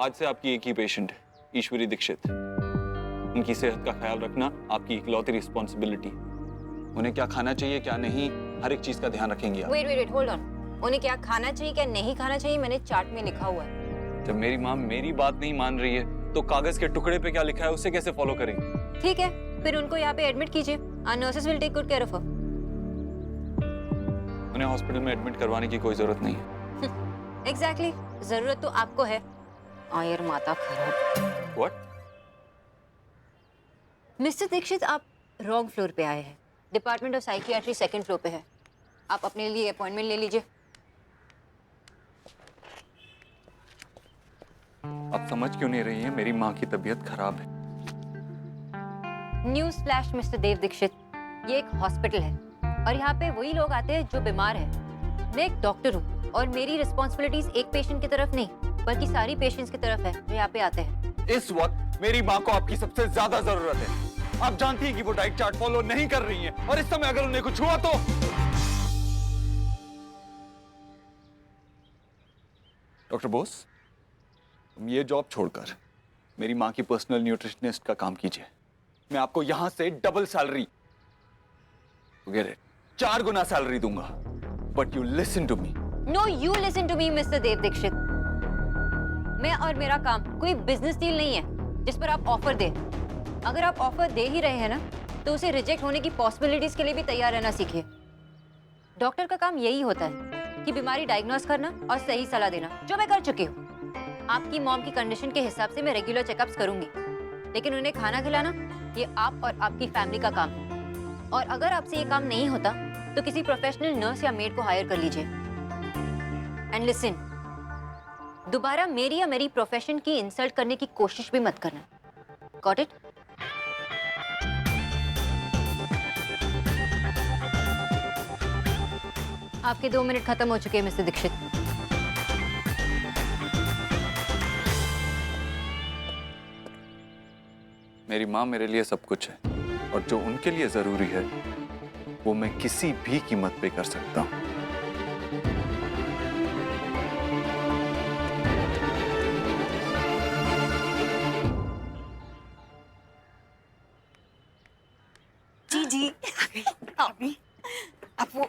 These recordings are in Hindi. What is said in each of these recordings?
आज से आपकी एक ही पेशेंट है, ईश्वरी दीक्षित। उनकी सेहत का ख्याल रखना आपकी इकलौती रिस्पॉन्सिबिलिटी। उन्हें क्या खाना चाहिए क्या नहीं, हर एक चीज का ध्यान रखेंगे आप। Wait hold on. उन्हें क्या खाना चाहिए क्या नहीं खाना चाहिए मैंने चार्ट में लिखा हुआ है। जब मेरी माँ मेरी बात नहीं मान रही है तो कागज के टुकड़े पे क्या लिखा है उसे कैसे फॉलो करेंगे? ठीक है, फिर उनको यहाँ पे एडमिट कीजिए। Our nurses will take good care of her. उन्हें हॉस्पिटल में एडमिट करवाने की कोई जरूरत नहीं है। Exactly. जरूरत तो आपको है। आयर माता खराब। What? मिस्टर दीक्षित, आप रॉन्ग फ्लोर पे आए हैं। Department of psychiatry second floor पे है। आप अपने लिए अपॉइंटमेंट ले लीजिए। आप समझ क्यों नहीं रही हैं? मेरी माँ की तबीयत खराब है। News flash mister Dev Dixit, ये एक हॉस्पिटल है और यहाँ पे वही लोग आते हैं जो बीमार हैं। मैं एक डॉक्टर हूँ और मेरी रिस्पॉन्सिबिलिटीज एक पेशेंट की तरफ नहीं बल्कि सारी पेशेंट्स की तरफ है जो यहाँ पे आते हैं। इस वक्त मेरी माँ को आपकी सबसे ज्यादा जरूरत है। आप जानती हैं कि वो डाइट चार्ट फॉलो नहीं कर रही हैं और इस समय अगर उन्हें कुछ हुआ तो। डॉक्टर बोस, तुम ये जॉब छोड़कर मेरी माँ की पर्सनल न्यूट्रिशनिस्ट का काम कीजिए। मैं आपको यहां से डबल सैलरी, 4 गुना सैलरी दूंगा। But you listen to me. No, you listen to me mister Dev Dixit. मैं और मेरा काम कोई बिजनेस डील नहीं है जिस पर आप ऑफर दें। अगर आप ऑफर दे ही रहे हैं ना तो उसे रिजेक्ट होने की पॉसिबिलिटीज के लिए भी तैयार रहना सीखिए। डॉक्टर का काम यही होता है कि बीमारी डायग्नोस करना और सही सलाह देना, जो मैं कर चुकी हूँ। आपकी मॉम की कंडीशन के हिसाब से मैं रेगुलर चेकअप्स करूंगी, लेकिन उन्हें खाना खिलाना ये आप और आपकी फैमिली का काम है। और अगर आपसे ये काम नहीं होता तो किसी प्रोफेशनल नर्स या मेड को हायर कर लीजिए। एंड लिसन, दोबारा मेरी या मेरी प्रोफेशन की इंसल्ट करने की कोशिश भी मत करना। Got it? आपके 2 मिनट खत्म हो चुके हैं मिस्टर दीक्षित। मेरी माँ मेरे लिए सब कुछ है और जो उनके लिए जरूरी है वो मैं किसी भी कीमत पे कर सकता हूँ। जी अभी अब वो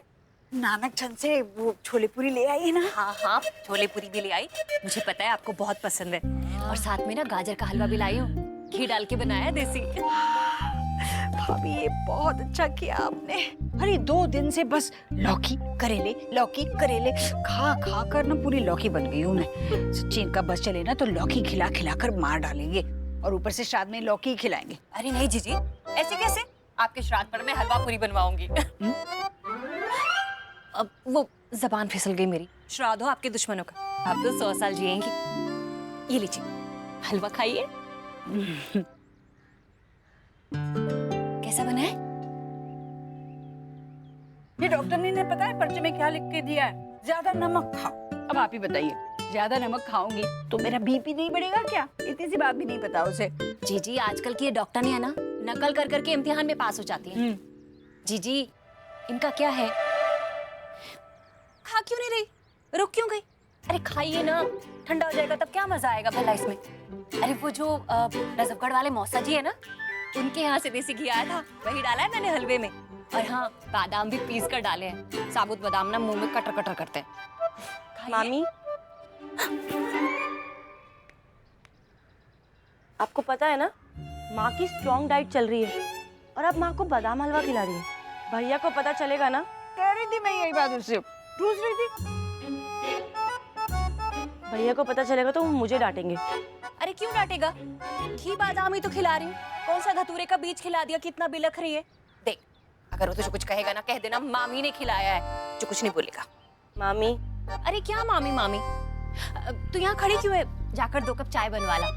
नानक चंद से वो छोले पूरी ले आई है ना? हाँ, छोले पूरी भी ले आई। मुझे पता है आपको बहुत पसंद है। और साथ में ना गाजर का हलवा भी लाई हूँ, घी डाल के बनाया देसी। भाभी ये बहुत अच्छा किया आपने। अरे 2 दिन से बस लौकी करेले खा खा कर ना पूरी लौकी बन गई हूँ मैं। सच्ची इनका बस चले ना तो लौकी खिला खिला कर मार डालेंगे और ऊपर से श्राद्ध में लौकी खिलाएंगे। अरे नहीं जीजी, ऐसे कैसे? आपके श्राद्ध पर मैं हलवा पूरी बनवाऊंगी। अब वो जबान फिसल गई मेरी। श्राद्ध हो आपके दुश्मनों का, आप तो 100 साल जिएंगी। ये लीजिए हलवा खाइए। कैसा बना है? ये डॉक्टर ने पता है पर्चे में क्या लिख के दिया है? ज्यादा नमक खाओ। अब आप ही बताइए, ज्यादा नमक खाऊंगी तो मेरा बीपी नहीं बढ़ेगा क्या? इतनी सी बात भी नहीं पता उसे। जीजी आजकल की ये डॉक्टर नहीं है ना, नकल कर करके इम्तिहान में पास हो जाती है। जीजी इनका क्या है? खा क्यों नहीं रही? रुक क्यों गई? अरे खाइए ना, ठंडा हो जाएगा तब क्या मजा आएगा भला इसमें। अरे वो जो नजफगढ़ वाले मौसा जी है ना, उनके यहाँ से देसी घी आया था, वही डाला है मैंने हलवे में। और हाँ, बादाम भी पीस कर डाले हैं। साबुत बादाम ना मुंह में कटर कटर करते हैं। मामी, आपको पता है ना माँ की स्ट्रॉन्ग डाइट चल रही है और अब माँ को बादाम हलवा खिला रही है। भैया को पता चलेगा ना? कह रही थी मैं यही बात उससे, पूछ रही थी। भैया को पता चलेगा तो वो मुझे डांटेंगे। अरे क्यों डांटेगा? घी बादाम ही तो खिला रही हूँ। कौन सा धतूरे का बीज खिला दिया, कितना बिलख रही है। देख, अगर वो तुझे कुछ कहेगा ना, कह देना मामी ने खिलाया है, जो कुछ नहीं बोलेगा। मामी, अरे क्या मामी मामी, तू यहाँ खड़ी क्यों है? जाकर 2 कप चाय बनवा ला।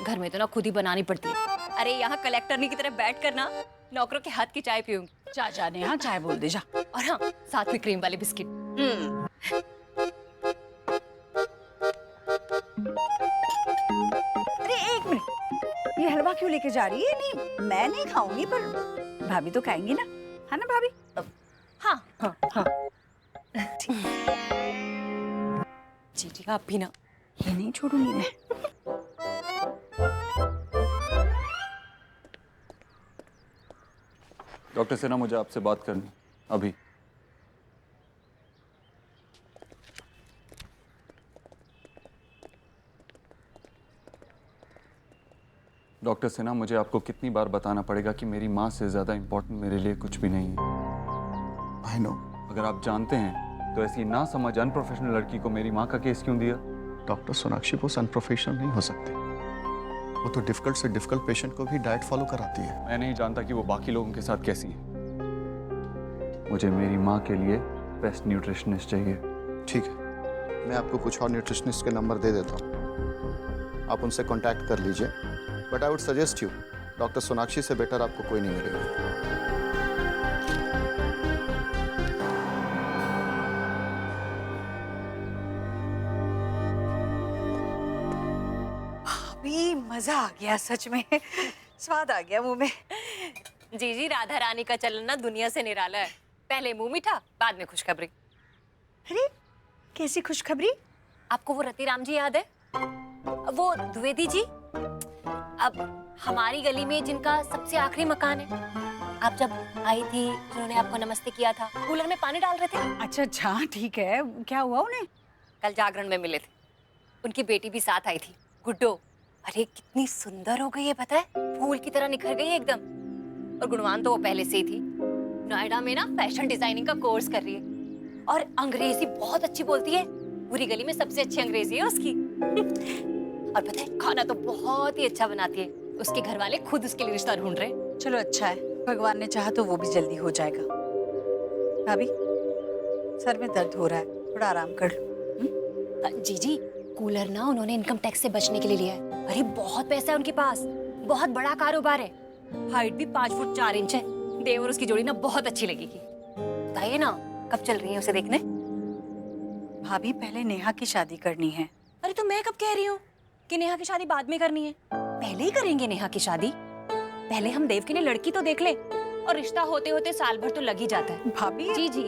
घर में तो ना खुद ही बनानी पड़ती है। अरे यहाँ कलेक्टरनी की तरह बैठ कर ना नौकरों के हाथ की चाय पीऊंगी। चाचा ने हाँ चाय बोल दे जा। और हाँ, साथ में क्रीम वाले बिस्किट। अरे 1 मिनट, ये हलवा क्यों लेके जा रही है? नहीं मैं नहीं खाऊंगी, पर भाभी तो खाएंगी ना, है ना भाभी? हाँ हाँ हाँ जी आप भी ना। ये नहीं छोड़ूंगी मैं। डॉक्टर सिन्हा, मुझे आपसे बात करनी अभी। डॉक्टर सिन्हा, मुझे आपको कितनी बार बताना पड़ेगा कि मेरी माँ से ज़्यादा इम्पोर्टेंट मेरे लिए कुछ भी नहीं है। I know. अगर आप जानते हैं तो ऐसी ना समझ अनप्रोफेशनल लड़की को मेरी माँ का केस क्यों दिया? डॉक्टर सोनाक्षी बोस अनप्रोफेशनल नहीं हो सकती। वो तो डिफिकल्ट से डिफिकल्ट पेशेंट को भी डाइट फॉलो कराती है। मैं नहीं जानता कि वो बाकी लोगों के साथ कैसी है। मुझे मेरी माँ के लिए बेस्ट न्यूट्रिशनिस्ट चाहिए। ठीक है, मैं आपको कुछ और न्यूट्रिशनिस्ट के नंबर दे देता हूँ, आप उनसे कांटेक्ट कर लीजिए। But I would suggest you, doctor Sonakshi से बेटर आपको कोई नहीं मिलेगा। अभी मजा आ गया, सच में स्वाद आ गया मुंह में। जी राधा रानी का चलन ना दुनिया से निराला है। पहले मुंह मीठा, बाद में खुशखबरी। अरे कैसी खुशखबरी? आपको वो रतिराम जी याद है? वो द्विवेदी जी, अब हमारी गली में जिनका सबसे आखिरी मकान है। आप जब आई थी उन्होंने आपको नमस्ते किया था, कूलर में पानी डाल रहे थे। अच्छा अच्छा, ठीक है, क्या हुआ उन्हें? कल जागरण में मिले थे, उनकी बेटी भी साथ आई थी, गुड्डो। अरे कितनी सुंदर हो गई है पता है, फूल की तरह निखर गई है एकदम। और गुणवान तो वो पहले से ही थी, नोएडा में ना फैशन डिजाइनिंग का कोर्स कर रही है और अंग्रेजी बहुत अच्छी बोलती है। पूरी गली में सबसे अच्छी अंग्रेजी है उसकी। और पता है खाना तो बहुत ही अच्छा बनाती है। उसके घर वाले खुद उसके लिए रिश्ता ढूंढ रहे। चलो अच्छा है, भगवान ने चाहा तो वो भी जल्दी हो जाएगा। भाभी, सर में दर्द हो रहा है, थोड़ा आराम कर लो। जी कूलर ना उन्होंने इनकम टैक्स से बचने के लिए लिया है। अरे बहुत पैसा है उनके पास, बहुत बड़ा कारोबार है। हाइट भी 5 फुट 4 इंच है। देव और उसकी जोड़ी ना बहुत अच्छी लगेगी। बताइए ना कब चल रही है उसे देखने? भाभी पहले नेहा की शादी करनी है। अरे तो मैं कब कह रही हूँ कि नेहा की शादी बाद में करनी है? पहले ही करेंगे नेहा की शादी। पहले हम देव के लिए लड़की तो देख ले, और रिश्ता होते होते साल भर तो लग ही जाता है। भाभी जी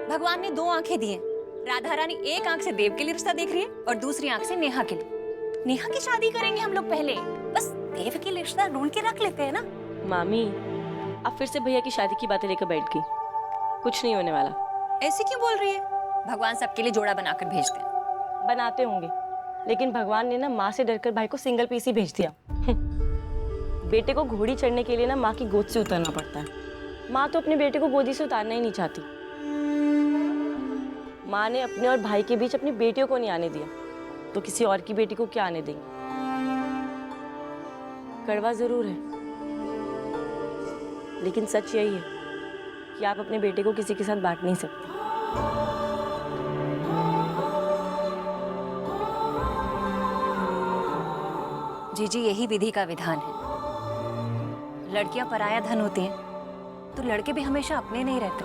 भगवान ने 2 आंखें दी हैं। राधा रानी एक आंख से देव के लिए रिश्ता देख रही है और दूसरी आंख से नेहा के लिए। नेहा की शादी करेंगे हम लोग पहले, बस देव के लिए रिश्ता ढूंढ के रख लेते हैं ना। मामी, आप फिर से भैया की शादी की बातें लेकर बैठ गई। कुछ नहीं होने वाला। ऐसे क्यों बोल रही है? भगवान सबके लिए जोड़ा बनाकर भेजते हैं। बनाते होंगे, लेकिन भगवान ने ना माँ से डरकर भाई को सिंगल पीस ही भेज दिया। बेटे को घोड़ी चढ़ने के लिए ना माँ की गोद से उतरना पड़ता है। माँ तो अपने बेटे को गोदी से उतारना ही नहीं चाहती। माँ ने अपने और भाई के बीच अपनी बेटियों को नहीं आने दिया, तो किसी और की बेटी को क्या आने देंगे? कड़वा जरूर है, लेकिन सच यही है कि आप अपने बेटे को किसी के साथ बांट नहीं सकते। जी यही विधि का विधान है। लड़कियां पराया धन होती हैं, तो लड़के भी हमेशा अपने नहीं रहते।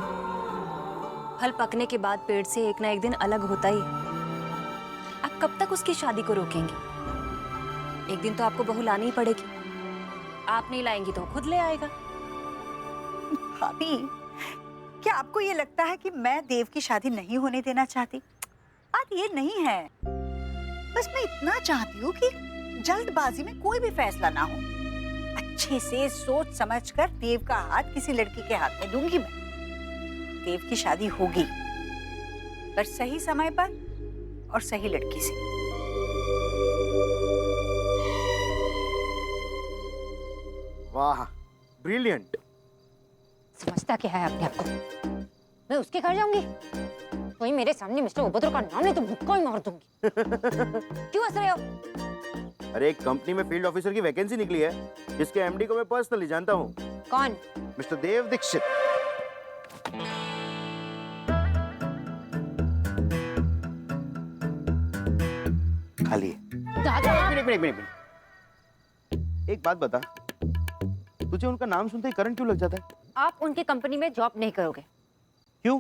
फल पकने के बाद पेड़ से एक ना एक दिन अलग होता ही है। आप कब तक उसकी शादी को रोकेंगे? एक दिन तो आपको बहू लानी ही पड़ेगी। आप नहीं लाएंगी तो खुद ले आएगा। भाभी, क्या आपको ये लगता है कि मैं देव की शादी नहीं होने देना चाहती? बात ये नहीं है, बस मैं इतना चाहती हूँ कि जल्दबाजी में कोई भी फैसला ना हो। अच्छे से सोच समझकर देव का हाथ किसी लड़की के हाथ में दूंगी मैं। देव की शादी होगी, पर सही समय पर और सही लड़की से। वाह, ब्रिलियंट। समझता क्या है अपने आप को? मैं उसके घर जाऊंगी? वही मेरे सामने मिस्टर उबद्रो का नाम नहीं तो मुक्का ही मार दूंगी। क्यों हंस रहे हो? अरे एक कंपनी में फील्ड ऑफिसर की वैकेंसी निकली है, जिसके एमडी को मैं पर्सनली जानता हूँ। कौन? मिस्टर देव दीक्षित। खाली है। दादा, एक मिनट। एक बात बता, तुझे उनका नाम सुनते ही करंट क्यों लग जाता है? आप उनकी कंपनी में जॉब नहीं करोगे। क्यों?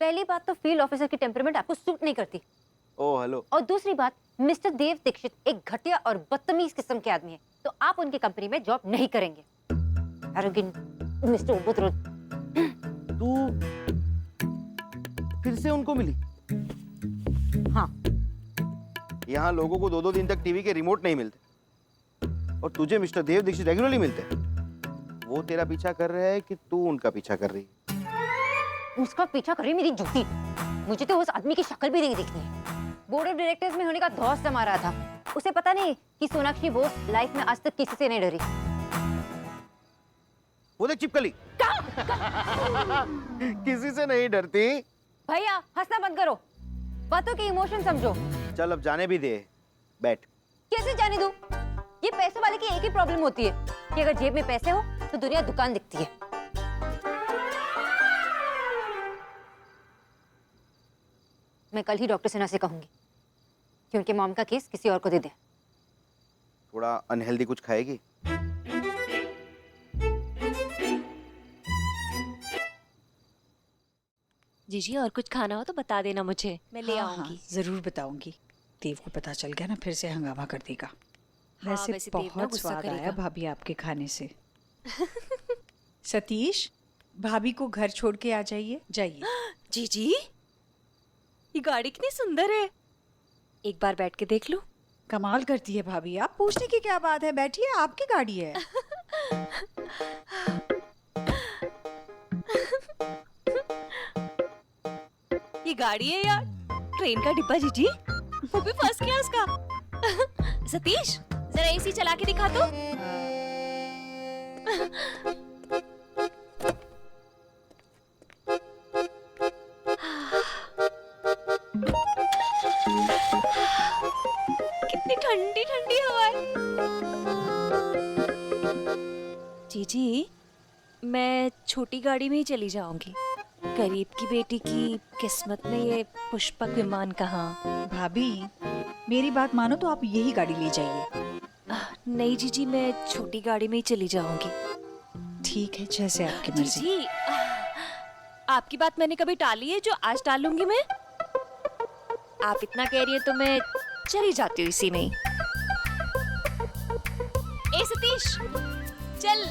पहली बात तो फील्ड ऑफिसर की टेम्परामेंट आपको सूट नहीं करती, ओह हेलो। और दूसरी बात मिस्टर देव दीक्षित एक घटिया और बदतमीज किस्म के आदमी है, तो आप उनकी कंपनी में जॉब नहीं करेंगे। एरोगेंट मिस्टर उबद्रो। तू फिर से उनको मिली? हाँ। यहाँ लोगों को 2-2 दिन तक टीवी के रिमोट नहीं मिलते, और तुझे मिस्टर देव दीक्षित रेगुलरली मिलते हैं। वो तेरा पीछा कर रहा है कि तू उनका पीछा कर रही है? उसका पीछा करे मेरी जूती। मुझे तो उस आदमी की शक्ल भी नहीं दिखती है। बोर्ड ऑफ डायरेक्टर्स में होने का धौंस जमा रहा था। उसे पता नहीं कि सोनाक्षी वो लाइफ में आज तक किसी से नहीं डरी। वो देख चिपकली। किसी से नहीं डरती। भैया हंसना बंद करो, बातों के इमोशन समझो। चल अब जाने भी दे, बैठ। कैसे जाने दूं? ये पैसे वाले की एक ही प्रॉब्लम होती है कि अगर जेब में पैसे हो तो दुनिया दुकान दिखती है। मैं कल ही डॉक्टर सिन्हा से कहूंगी कि उनके मॉम का केस किसी और को दे दे। थोड़ा अनहेल्दी कुछ खाएगी? जीजी और कुछ खाना हो तो बता देना मुझे, मैं ले हाँ, आऊंगी। हाँ, जरूर बताऊंगी। देव को पता चल गया ना फिर से हंगामा कर देगा। हाँ, वैसे वैसे देव ना बहुत गुस्सा स्वाद आया करेगा। भाभी आपके खाने से। सतीश, भाभी को घर छोड़ के आ जाइए, जाइए। जीजी ये गाड़ी कितनी सुंदर है, एक बार बैठ के देख लूं। कमाल करती है भाभी, आप पूछने की क्या बात है, बैठिए, आपकी गाड़ी है। ये गाड़ी है यार, ट्रेन का डिब्बा जीजी, वो भी फर्स्ट क्लास का। सतीश जरा एसी चला के दिखा तो। कितनी ठंडी ठंडी हवा है। जीजी मैं छोटी गाड़ी में ही चली जाऊंगी। गरीब की बेटी की किस्मत में ये पुष्पक विमान कहाँ। भाभी मेरी बात मानो तो आप यही गाड़ी ले जाइए। नहीं जीजी मैं छोटी गाड़ी में ही चली जाऊंगी। ठीक है, जैसे आपकी मर्जी। जीजी आपकी बात मैंने कभी टाली है जो आज टालूंगी मैं? आप इतना कह रही है तो मैं चली जाती हूँ इसी में ही। ए सतीश चल,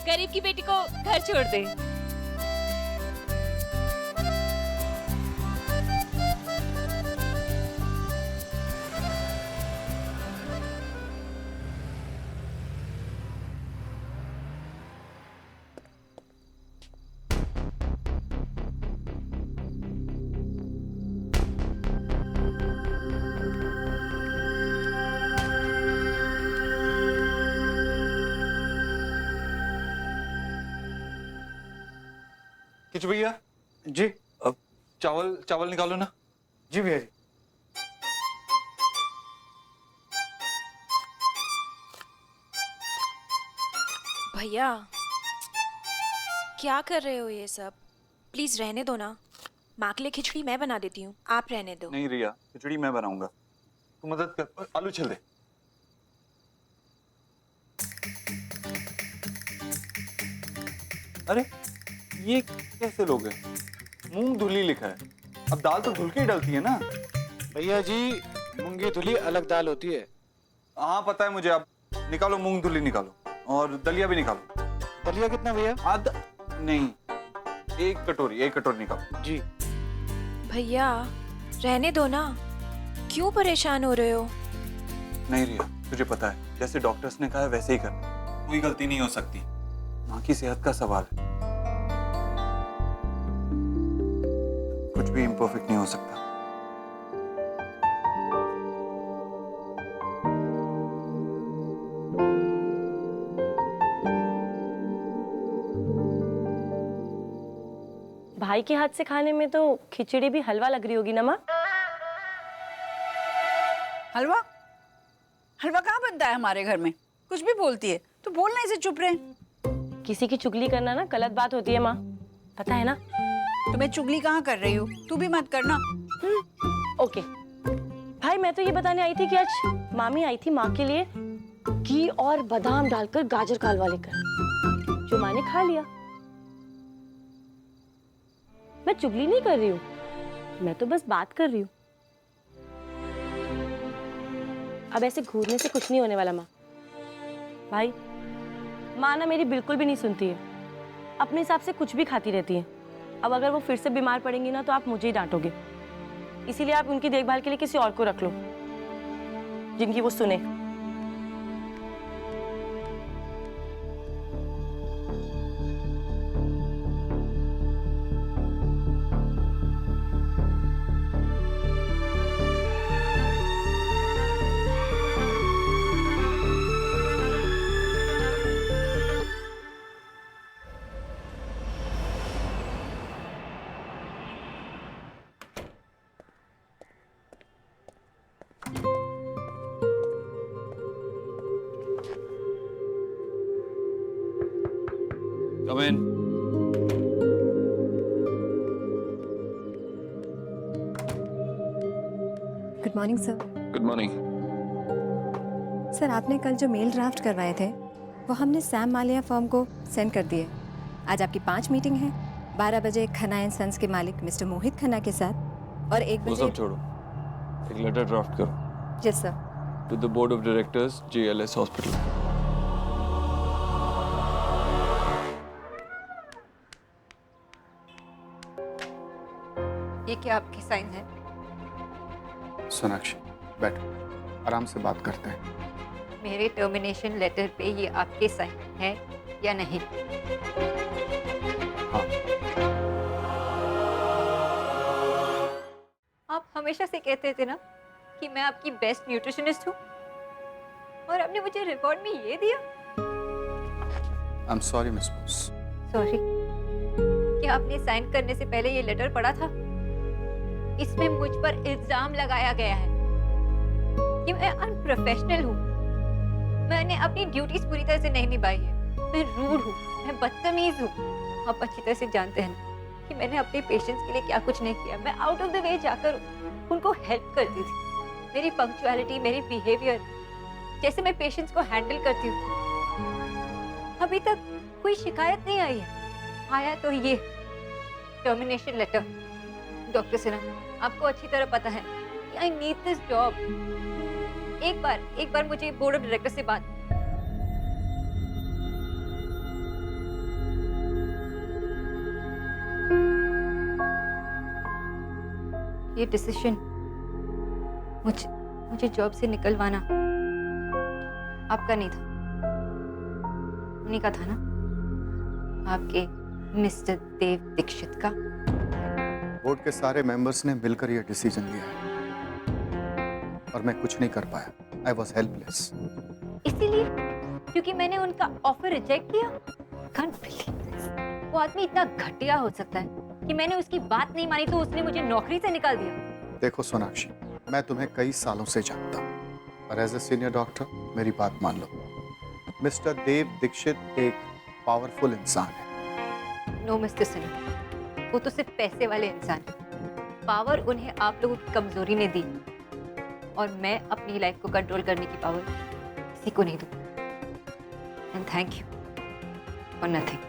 गरीब की बेटी को घर छोड़ दे। किचु भैया जी। अब चावल निकालो ना। जी भैया जी। भैया क्या कर रहे हो ये सब? प्लीज रहने दो ना, माँ के लिए खिचड़ी मैं बना देती हूँ, आप रहने दो। नहीं रिया, खिचड़ी मैं बनाऊंगा, तू मदद कर। आलू छिल दे। अरे ये कैसे लोग हैं? मूंग धुली लिखा है, अब दाल तो धुल के ही डलती है ना। भैया जी मूंगी धुली अलग दाल होती है। हाँ पता है मुझे। अब निकालो मूंग धुली निकालो, और दलिया भी निकालो। दलिया कितना भैया? आधा नहीं, एक कटोरी निकालो। जी। भैया रहने दो ना, क्यों परेशान हो रहे हो? नहीं रिया, तुझे पता है जैसे डॉक्टर्स ने कहा है वैसे ही करना। कोई गलती नहीं हो सकती, माँ की सेहत का सवाल है, कुछ भी इम्परफेक्ट नहीं हो सकता। भाई के हाथ से खाने में तो खिचड़ी भी हलवा लग रही होगी ना माँ? हलवा? हलवा कहाँ बनता है हमारे घर में? कुछ भी बोलती है, तो बोलना इसे चुप रहे। किसी की चुगली करना ना गलत बात होती है माँ, पता है ना? तो मैं चुगली कहाँ कर रही हूँ, तू भी मत करना। ओके भाई, मैं तो ये बताने आई थी कि आज मामी आई थी माँ के लिए घी और बादाम डालकर गाजर का हलवा लेकर, जो माँ ने खा लिया। मैं चुगली नहीं कर रही हूँ, मैं तो बस बात कर रही हूँ। अब ऐसे घूरने से कुछ नहीं होने वाला माँ। भाई माँ ना मेरी बिल्कुल भी नहीं सुनती है, अपने हिसाब से कुछ भी खाती रहती है। अब अगर वो फिर से बीमार पड़ेंगी ना तो आप मुझे ही डांटोगे, इसीलिए आप उनकी देखभाल के लिए किसी और को रख लो जिनकी वो सुने। Come in. Good morning sir. Good morning. Sir आपने कल जो मेल ड्राफ्ट करवाए थे वो हमने सैम मालिया फर्म को सेंड कर दिए। आज आपकी 5 मीटिंग है, 12 बजे खन्ना एंड सन्स के मालिक मिस्टर मोहित खन्ना के साथ और 1 वो बजे। सब छोड़ो, एक लेटर ड्राफ्ट करो yes sir. To the board of directors JLS hospital. ये क्या आपके साइन है? सोनाक्षी बैठो, आराम से बात करते हैं। मेरे टर्मिनेशन लेटर पे ये आपके साइन है या नहीं? हाँ। आप हमेशा से कहते थे ना कि मैं आपकी बेस्ट न्यूट्रिशनिस्ट हूँ, और आपने मुझे रिवॉर्ड में ये दिया। I am sorry miss Bose. Sorry. क्या आपने साइन करने से पहले ये लेटर पढ़ा था? इसमें मुझ पर इल्जाम लगाया गया है कि मैं अनप्रोफेशनल हूँ। मैंने अपनी ड्यूटीज पूरी तरह से नहीं निभाई है। मैं रूड हूँ, मैं बदतमीज हूँ। आप अच्छी तरह से जानते हैं ना कि मैंने अपने पेशेंट्स के लिए क्या कुछ नहीं किया। मैं आउट ऑफ द वे जाकर उनको हेल्प करती थी। मेरी पंक्चुअलिटी, मेरी बिहेवियर, जैसे मैं पेशेंट्स को हैंडल करती हूँ, अभी तक कोई शिकायत नहीं आई है। आया तो ये टर्मिनेशन लेटर। डॉक्टर सिन्हा, आपको अच्छी तरह पता है कि आई नीड दिस जॉब। एक बार मुझे बोर्ड ऑफ डायरेक्टर से बात। ये डिसीजन मुझे जॉब से निकलवाना आपका नहीं था, उन्हीं का था ना, आपके मिस्टर देव दीक्षित का। बोर्ड के सारे मेंबर्स ने मिलकर यह डिसीजन लिया है और मैं कुछ नहीं कर पाया। I was helpless. इसीलिए क्योंकि मैंने उनका ऑफर रिजेक्ट किया। Can't believe this. वो आदमी इतना घटिया हो सकता है कि मैंने उसकी बात नहीं मानी तो उसने मुझे नौकरी से निकाल दिया। देखो सोनाक्षी, मैं तुम्हें कई सालों से जानता हूँ और एज ए सीनियर डॉक्टर मेरी बात मान लो। मिस्टर देव दीक्षित एक पावरफुल इंसान है। नो मिस्टर सिन्हा, वो तो सिर्फ पैसे वाले इंसान हैं। पावर उन्हें आप लोगों की कमजोरी ने दी, और मैं अपनी लाइफ को कंट्रोल करने की पावर किसी को नहीं दूँ। And thank you for nothing.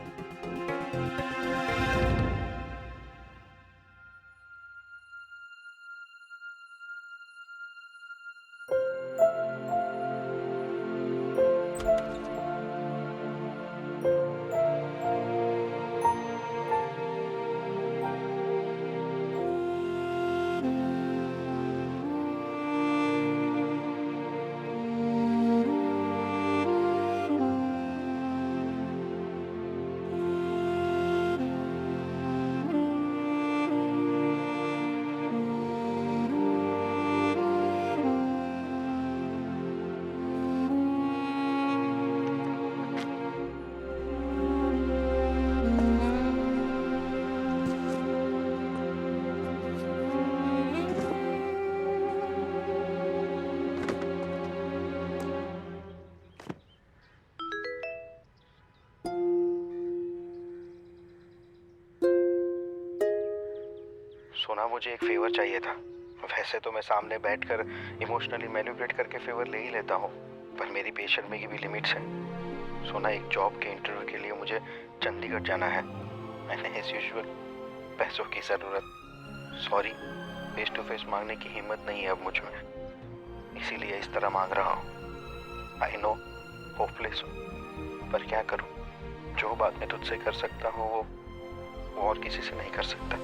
सोना, मुझे एक फेवर चाहिए था। वैसे तो मैं सामने बैठकर इमोशनली मैनिपुलेट करके फेवर ले ही लेता हूँ, पर मेरी बेशर्मी की भी लिमिट्स है। सोना, एक जॉब के इंटरव्यू के लिए मुझे चंडीगढ़ जाना है। मैंने एज यूजुअल पैसों की ज़रूरत। सॉरी, फेस टू फेस मांगने की हिम्मत नहीं है अब मुझ में, इसीलिए इस तरह मांग रहा हूँ। आई नो होपलेस हूँ, पर क्या करूँ? जो बात मैं तुझसे कर सकता हूँ वो और किसी से नहीं कर सकता।